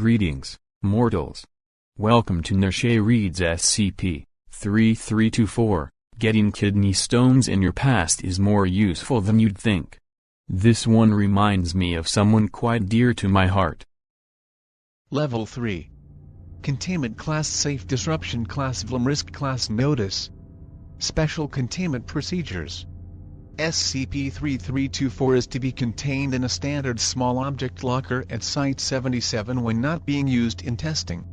Greetings, mortals. Welcome to Neshae Reads SCP-3324. Getting kidney stones in your past is more useful than you'd think. This one reminds me of someone quite dear to my heart. Level 3. Containment Class Safe Disruption Class Vlim Risk Class Notice. Special Containment Procedures. SCP-3324 is to be contained in a standard small object locker at Site-77 when not being used in testing.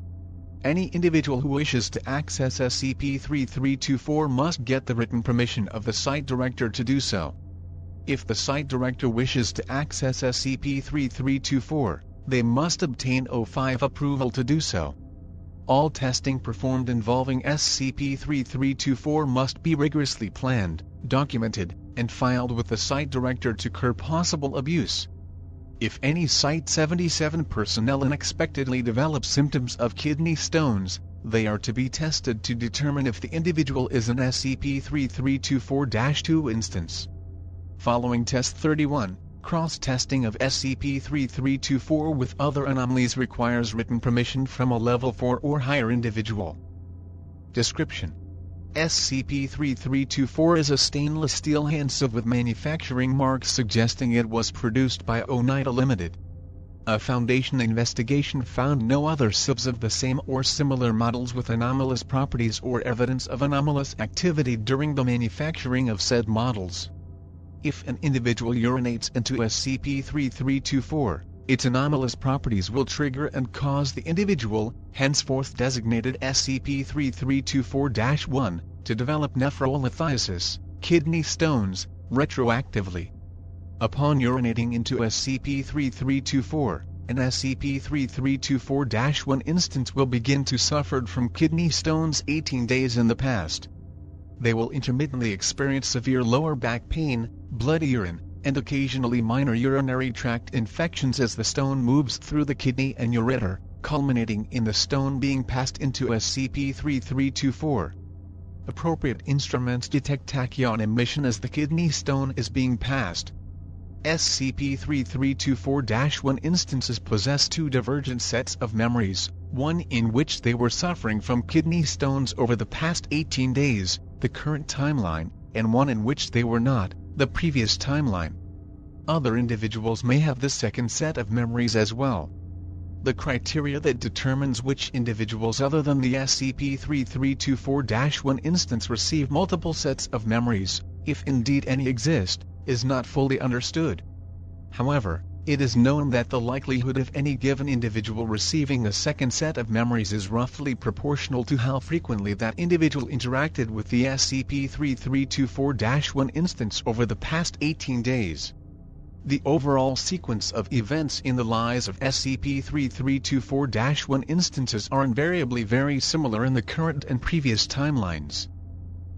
Any individual who wishes to access SCP-3324 must get the written permission of the Site Director to do so. If the Site Director wishes to access SCP-3324, they must obtain O5 approval to do so. All testing performed involving SCP-3324 must be rigorously planned, documented, and filed with the Site Director to curb possible abuse. If any Site-77 personnel unexpectedly develop symptoms of kidney stones, they are to be tested to determine if the individual is an SCP-3324-2 instance. Following Test 31, cross-testing of SCP-3324 with other anomalies requires written permission from a Level 4 or higher individual. Description: SCP-3324 is a stainless steel hand sieve with manufacturing marks suggesting it was produced by Oneida Limited. A Foundation investigation found no other sieves of the same or similar models with anomalous properties or evidence of anomalous activity during the manufacturing of said models. If an individual urinates into SCP-3324, its anomalous properties will trigger and cause the individual, henceforth designated SCP-3324-1, to develop nephrolithiasis, kidney stones, retroactively. Upon urinating into SCP-3324, an SCP-3324-1 instance will begin to suffer from kidney stones 18 days in the past. They will intermittently experience severe lower back pain, bloody urine, and occasionally minor urinary tract infections as the stone moves through the kidney and ureter, culminating in the stone being passed into SCP-3324. Appropriate instruments detect tachyon emission as the kidney stone is being passed. SCP-3324-1 instances possess two divergent sets of memories, one in which they were suffering from kidney stones over the past 18 days, the current timeline, and one in which they were not, the previous timeline. Other individuals may have the second set of memories as well. The criteria that determines which individuals other than the SCP-3324-1 instance receive multiple sets of memories, if indeed any exist, is not fully understood. However, it is known that the likelihood of any given individual receiving a second set of memories is roughly proportional to how frequently that individual interacted with the SCP-3324-1 instance over the past 18 days. The overall sequence of events in the lives of SCP-3324-1 instances are invariably very similar in the current and previous timelines.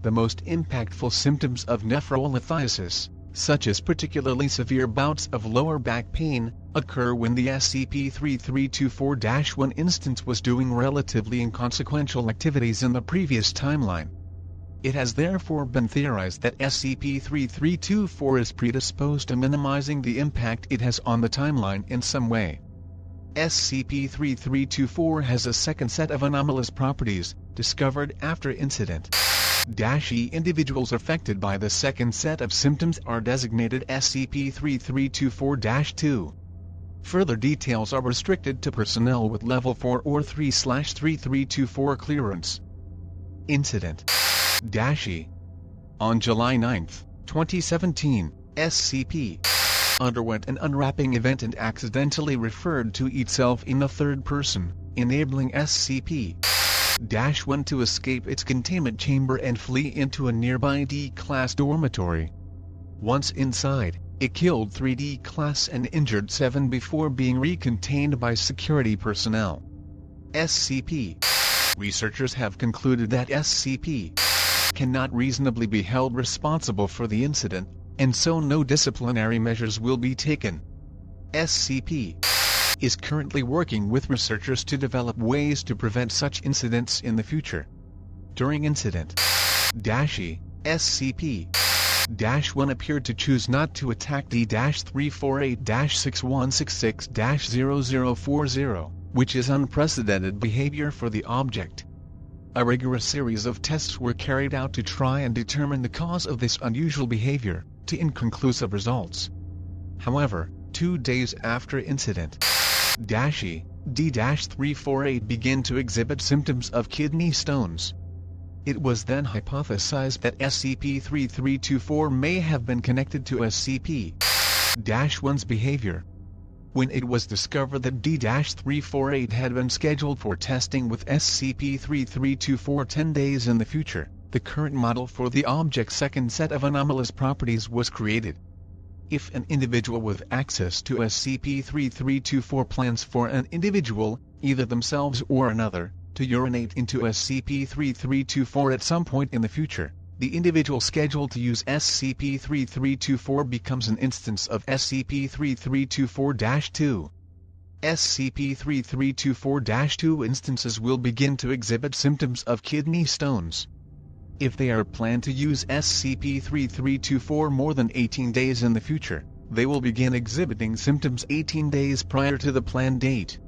The most impactful symptoms of nephrolithiasis, such as particularly severe bouts of lower back pain, occur when the SCP-3324-1 instance was doing relatively inconsequential activities in the previous timeline. It has therefore been theorized that SCP-3324 is predisposed to minimizing the impact it has on the timeline in some way. SCP-3324 has a second set of anomalous properties, discovered after incident. Individuals affected by the second set of symptoms are designated SCP-3324-2. Further details are restricted to personnel with Level 4 or 3/3324 clearance. Incident: On July 9, 2017, SCP underwent an unwrapping event and accidentally referred to itself in the third person, enabling SCP-1 to escape its containment chamber and flee into a nearby D-Class dormitory. Once inside, it killed 3 D-Class and injured 7 before being recontained by security personnel. SCP researchers have concluded that SCP cannot reasonably be held responsible for the incident, and so no disciplinary measures will be taken. SCP is currently working with researchers to develop ways to prevent such incidents in the future. During incident SCP-1 appeared to choose not to attack D-348-6166-0040, which is unprecedented behavior for the object. A rigorous series of tests were carried out to try and determine the cause of this unusual behavior, to inconclusive results. However, 2 days after incident, Neshae, D-348 began to exhibit symptoms of kidney stones. It was then hypothesized that SCP-3324 may have been connected to SCP-1's behavior. When it was discovered that D-348 had been scheduled for testing with SCP-3324 10 days in the future, the current model for the object's second set of anomalous properties was created. If an individual with access to SCP-3324 plans for an individual, either themselves or another, to urinate into SCP-3324 at some point in the future, the individual scheduled to use SCP-3324 becomes an instance of SCP-3324-2. SCP-3324-2 instances will begin to exhibit symptoms of kidney stones. If they are planned to use SCP-3324 more than 18 days in the future, they will begin exhibiting symptoms 18 days prior to the planned date.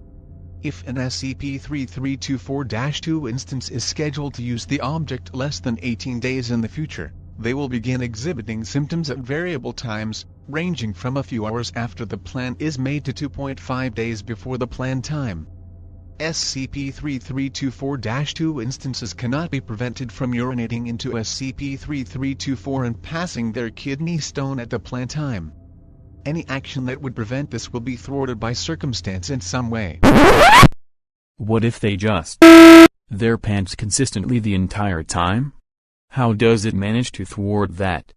If an SCP-3324-2 instance is scheduled to use the object less than 18 days in the future, they will begin exhibiting symptoms at variable times, ranging from a few hours after the plan is made to 2.5 days before the planned time. SCP-3324-2 instances cannot be prevented from urinating into SCP-3324 and passing their kidney stone at the planned time. Any action that would prevent this will be thwarted by circumstance in some way. What if they just their pants consistently the entire time? How does it manage to thwart that?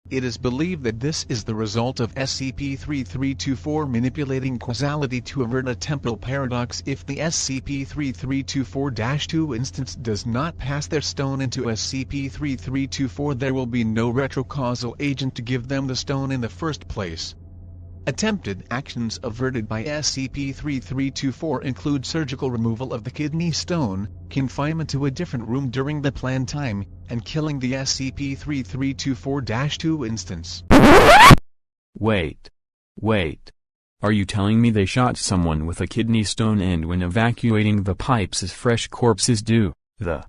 It is believed that this is the result of SCP-3324 manipulating causality to avert a temporal paradox. If the SCP-3324-2 instance does not pass their stone into SCP-3324, there will be no retrocausal agent to give them the stone in the first place. Attempted actions averted by SCP-3324 include surgical removal of the kidney stone, confinement to a different room during the planned time, and killing the SCP-3324-2 instance. Wait. Are you telling me they shot someone with a kidney stone and when evacuating the pipes as fresh corpses do, the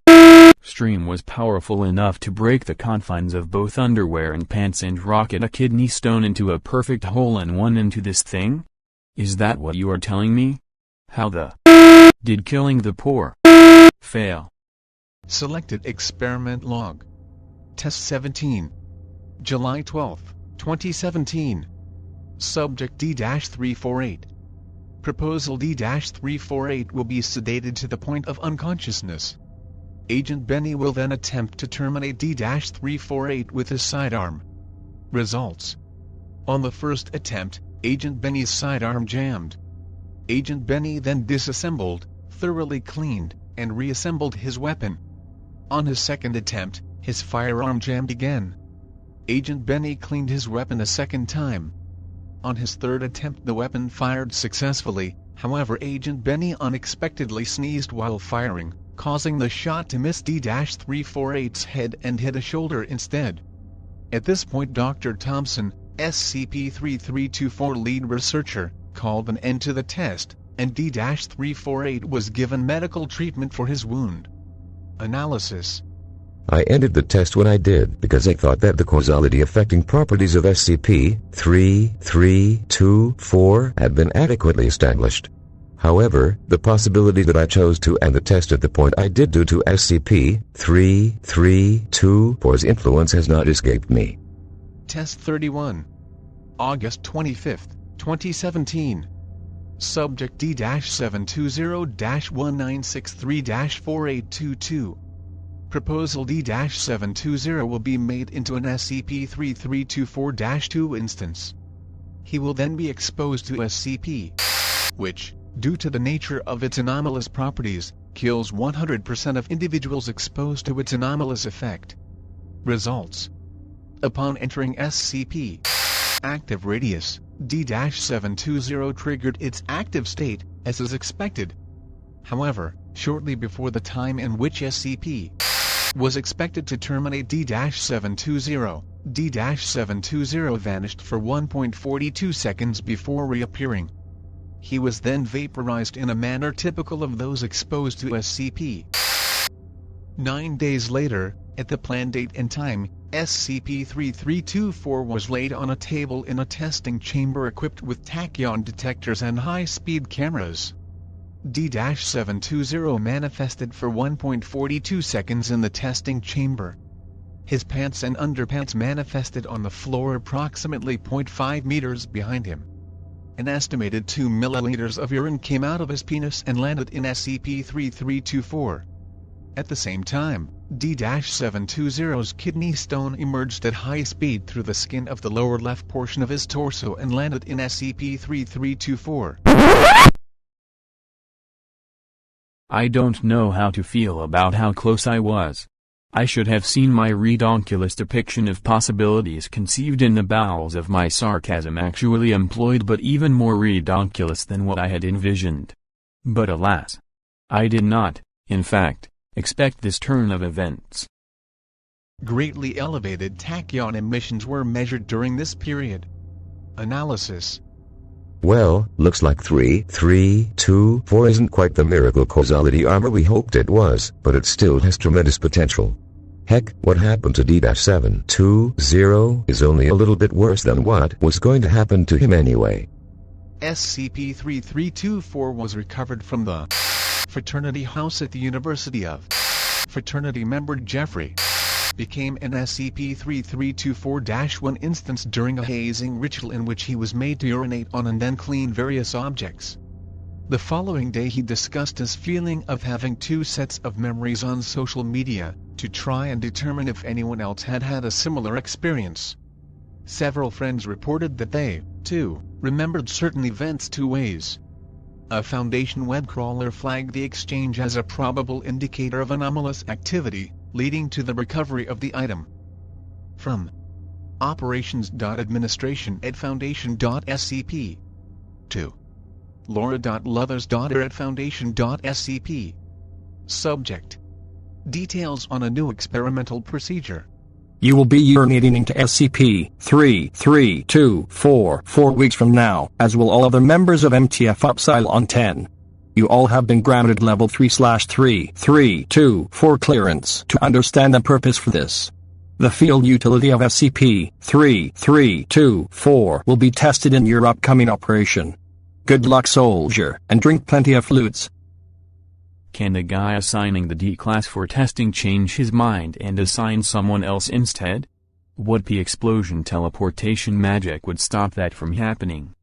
stream was powerful enough to break the confines of both underwear and pants and rocket a kidney stone into a perfect hole and one into this thing? Is that what you are telling me? How the did killing the poor fail? Selected Experiment Log. Test 17. July 12, 2017. Subject D-348. Proposal D-348 will be sedated to the point of unconsciousness. Agent Benny will then attempt to terminate D-348 with his sidearm. Results. On the first attempt, Agent Benny's sidearm jammed. Agent Benny then disassembled, thoroughly cleaned, and reassembled his weapon. On his second attempt, his firearm jammed again. Agent Benny cleaned his weapon a second time. On his third attempt the weapon fired successfully, however Agent Benny unexpectedly sneezed while firing, causing the shot to miss D-348's head and hit a shoulder instead. At this point Dr. Thompson, SCP-3324 lead researcher, called an end to the test, and D-348 was given medical treatment for his wound. Analysis. I ended the test when I did because I thought that the causality affecting properties of SCP-3324 had been adequately established. However, the possibility that I chose to end the test at the point I did due to SCP-3324's influence has not escaped me. Test 31. August 25, 2017. Subject D-720-1963-4822. Proposal D-720 will be made into an SCP-3324-2 instance. He will then be exposed to SCP, which, due to the nature of its anomalous properties, kills 100% of individuals exposed to its anomalous effect. Results. Upon entering SCP, active radius, D-720 triggered its active state, as is expected. However, shortly before the time in which SCP was expected to terminate D-720, D-720 vanished for 1.42 seconds before reappearing. He was then vaporized in a manner typical of those exposed to SCP. 9 days later, at the planned date and time, SCP-3324 was laid on a table in a testing chamber equipped with tachyon detectors and high-speed cameras. D-720 manifested for 1.42 seconds in the testing chamber. His pants and underpants manifested on the floor approximately 0.5 meters behind him. An estimated 2 milliliters of urine came out of his penis and landed in SCP-3324. At the same time, D-720's kidney stone emerged at high speed through the skin of the lower left portion of his torso and landed in SCP-3324. I don't know how to feel about how close I was. I should have seen my redonkulous depiction of possibilities conceived in the bowels of my sarcasm actually employed, but even more redonkulous than what I had envisioned. But alas, I did not, in fact, expect this turn of events. Greatly elevated tachyon emissions were measured during this period. Analysis. Well, looks like 3324 isn't quite the miracle causality armor we hoped it was, but it still has tremendous potential. Heck, what happened to D-720 is only a little bit worse than what was going to happen to him anyway. SCP-3324 was recovered from the fraternity house at the University of. Fraternity member Jeffrey became an SCP-3324-1 instance during a hazing ritual in which he was made to urinate on and then clean various objects. The following day he discussed his feeling of having 2 sets of memories on social media, to try and determine if anyone else had had a similar experience. Several friends reported that they, too, remembered certain events 2 ways. A Foundation web crawler flagged the exchange as a probable indicator of anomalous activity, leading to the recovery of the item. From operations.administration@foundation.scp to laura.lothers.er@foundation.scp. Subject: details on a new experimental procedure. You will be urinating into SCP-3324 4 weeks from now, as will all other members of MTF Upsilon 10. You all have been granted level 3/3324 clearance to understand the purpose for this. The field utility of SCP-3324 will be tested in your upcoming operation. Good luck, soldier, and drink plenty of flutes. Can the guy assigning the D class for testing change his mind and assign someone else instead? What P explosion teleportation magic would stop that from happening?